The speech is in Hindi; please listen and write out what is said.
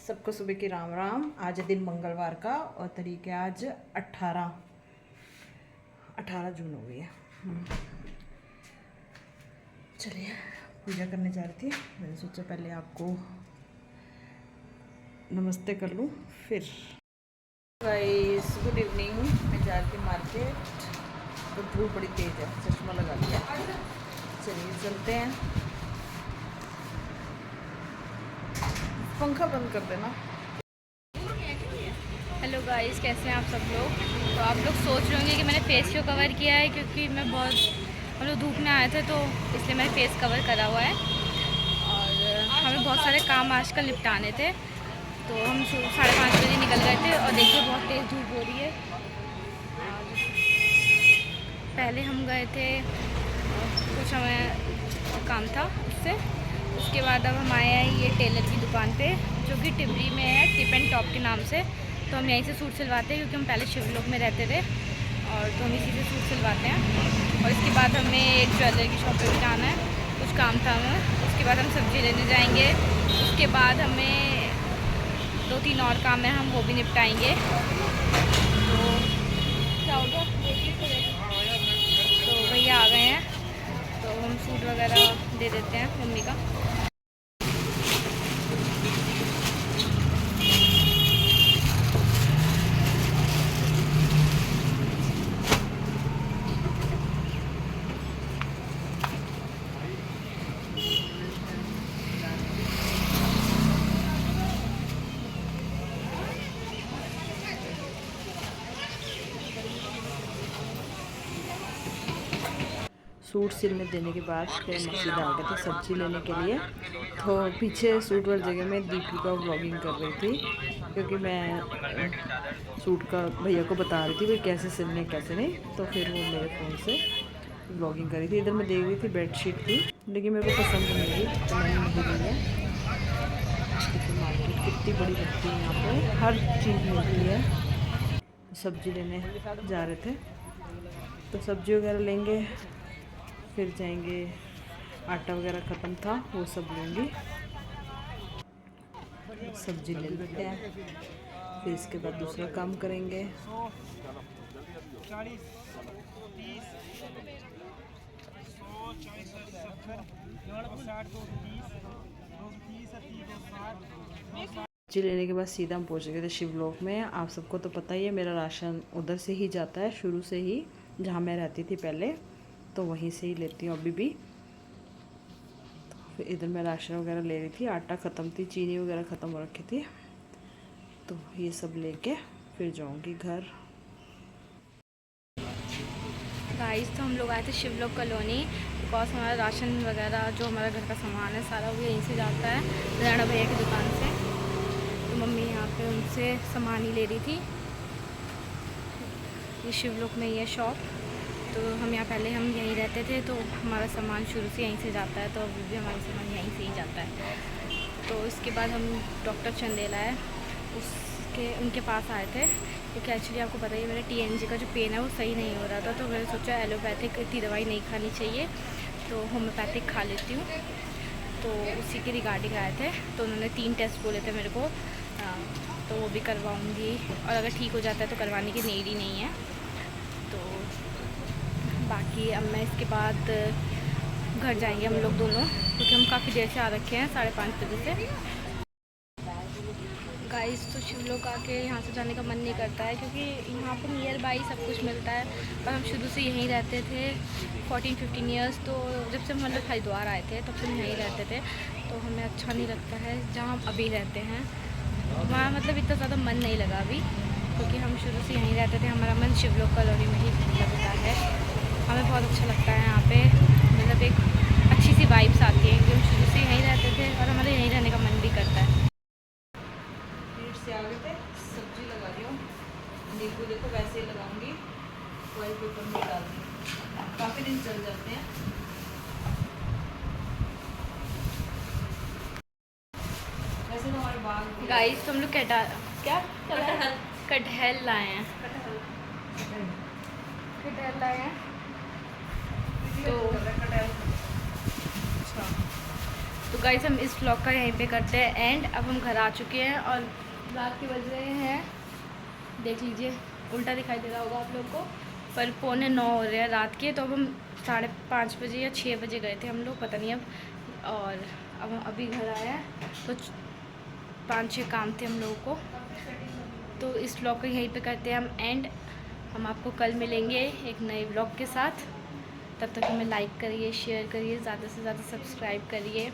सबको सुबह की राम राम। आज है दिन मंगलवार का और तारीख है आज 18 जून हो गई है। चलिए पूजा करने जा रही थी। मैंने सोचा पहले आपको नमस्ते कर लूँ फिर। Guys good evening. मैं जा रही थी मार्केट तो धूप बड़ी तेज़ है, चश्मा लगा लिया। चलिए चलते हैं। पंखा बंद कर देना। हेलो गाइस, कैसे हैं आप सब लोग। तो आप लोग सोच रहे होंगे कि मैंने फेस क्यों कवर किया है, क्योंकि मैं हम लोग धूप में आए थे तो इसलिए मैंने फेस कवर करा हुआ है। और हमें बहुत सारे काम आजकल निपटाने थे तो हम 5:30 बजे निकल गए थे और देखिए बहुत तेज़ धूप हो रही है। और पहले हम गए थे, कुछ हमें काम था उससे। उसके बाद अब हम आए हैं ये टेलर की दुकान पे जो कि टिबरी में है, टिप एंड टॉप के नाम से। तो हम यहीं से सूट सिलवाते हैं क्योंकि हम पहले शिवलोक में रहते थे और तो हम इसी से सूट सिलवाते हैं। और इसके बाद हमें एक ज्वेलरी की शॉप पे भी जाना है, कुछ काम था हमें। उसके बाद हम सब्ज़ी लेने जाएंगे। उसके बाद हमें 2-3 और काम है, हम वो भी निपटाएंगे। तो क्या हो गया, तो भैया आ गए हैं तो हम सूट वगैरह दे देते हैं मम्मी का। सूट सिलने देने के बाद फिर हम सीधा आ गए थे सब्जी लेने के लिए। तो पीछे सूट वाली जगह में दीपिका व्लॉगिंग कर रही थी क्योंकि मैं सूट का भैया को बता रही थी भाई कैसे सिलने कैसे नहीं। तो फिर वो मेरे फ़ोन से व्लॉगिंग कर रही थी। इधर मैं देख रही थी बेडशीट थी लेकिन मेरे को पसंद नहीं आई तो मैंने नहीं ली है। मार्केट कितनी बड़ी लगती है, यहाँ पर हर चीज़ मिलती है। सब्जी लेने जा रहे थे तो सब्जी वगैरह लेंगे, फिर जाएंगे। आटा वगैरह ख़त्म था वो सब लेंगे, सब्जी ले लेते हैं। फिर इसके बाद दूसरा काम करेंगे। सब्जी लेने के बाद सीधा हम पहुँच गए थे शिवलोक में। आप सबको तो पता ही है मेरा राशन उधर से ही जाता है शुरू से ही, जहाँ मैं रहती थी पहले, तो वहीं से ही लेती हूँ अभी भी। तो फिर इधर मैं राशन वगैरह ले रही थी, आटा ख़त्म थी, चीनी वगैरह ख़त्म हो रखी थी, तो ये सब लेके फिर जाऊँगी घर। गाइस तो हम लोग आए थे शिवलोक कॉलोनी बिकॉज हमारा राशन वगैरह जो हमारा घर का सामान है सारा वो यहीं से जाता है, राणा भैया की दुकान से। तो मम्मी यहाँ पे उनसे सामान ही ले रही थी। ये शिवलोक में ही है शॉप। तो हम यहीं रहते थे तो हमारा सामान शुरू से यहीं से जाता है, तो अभी भी हमारा सामान यहीं से ही जाता है। तो इसके बाद हम डॉक्टर चंदेला है उनके पास आए थे क्योंकि एक्चुअली आपको पता ही है मेरा TNG का जो पेन है वो सही नहीं हो रहा था। तो मैंने सोचा एलोपैथिक इतनी दवाई नहीं खानी चाहिए तो होम्योपैथिक खा लेती हूँ। तो उसी के रिगार्डिंग आए थे। तो उन्होंने 3 टेस्ट बोले थे मेरे को, तो वो भी करवाऊँगी और अगर ठीक हो जाता है तो करवाने की नीड ही नहीं है। तो बाकी अब मैं इसके बाद घर जाएंगे हम लोग दोनों क्योंकि हम काफ़ी देर से आ रखे हैं, 5:30 बजे से। गाइस तो शिवलोक आके यहाँ से जाने का मन नहीं करता है क्योंकि यहाँ पर नियर बाई सब कुछ मिलता है और हम शुरू से यहीं रहते थे 14-15 ईयर्स। तो जब से हम मतलब हरिद्वार आए थे तब से हम यहीं रहते थे, तो हमें अच्छा नहीं लगता है जहाँ हम अभी रहते हैं। वहाँ मतलब इतना ज़्यादा मन नहीं लगा अभी क्योंकि हम शुरू से यहीं रहते थे, हमारा मन शिवलोक कॉलोनी में ही लगता है। हमें बहुत अच्छा लगता है यहाँ पे, मतलब एक अच्छी सी वाइब्स आती है क्योंकि हम शुरू से यहीं रहते थे और हमारे यहीं रहने का मन भी करता है। से आ गए थे, सब्जी लगा रही हूँ। नींबू देखो वैसे ही लगाऊंगी, ऑयल पेपर में डाल दूँगी, काफ़ी दिन चल जाते हैं। वैसे तो हमारे बाग गाइस तो हम लोग कटहल लाए हैं। कटहल लाए हैं तो अच्छा तो गाइस हम इस व्लॉग का यहीं पे करते हैं एंड। अब हम घर आ चुके हैं और रात के बज रहे हैं, देख लीजिए उल्टा दिखाई दे रहा होगा आप लोग को, पर 8:45 हो रहे हैं रात के। तो अब हम 5:30 बजे या 6 बजे गए थे हम लोग, पता नहीं अब। और अब हम अभी घर आए हैं, तो 5-6 काम थे हम लोगों को। तो इस व्लॉग को यहीं पे करते हैं हम एंड। हम आपको कल मिलेंगे एक नए व्लॉग के साथ। तब तक हमें लाइक करिए, शेयर करिए, ज़्यादा से ज़्यादा सब्सक्राइब करिए।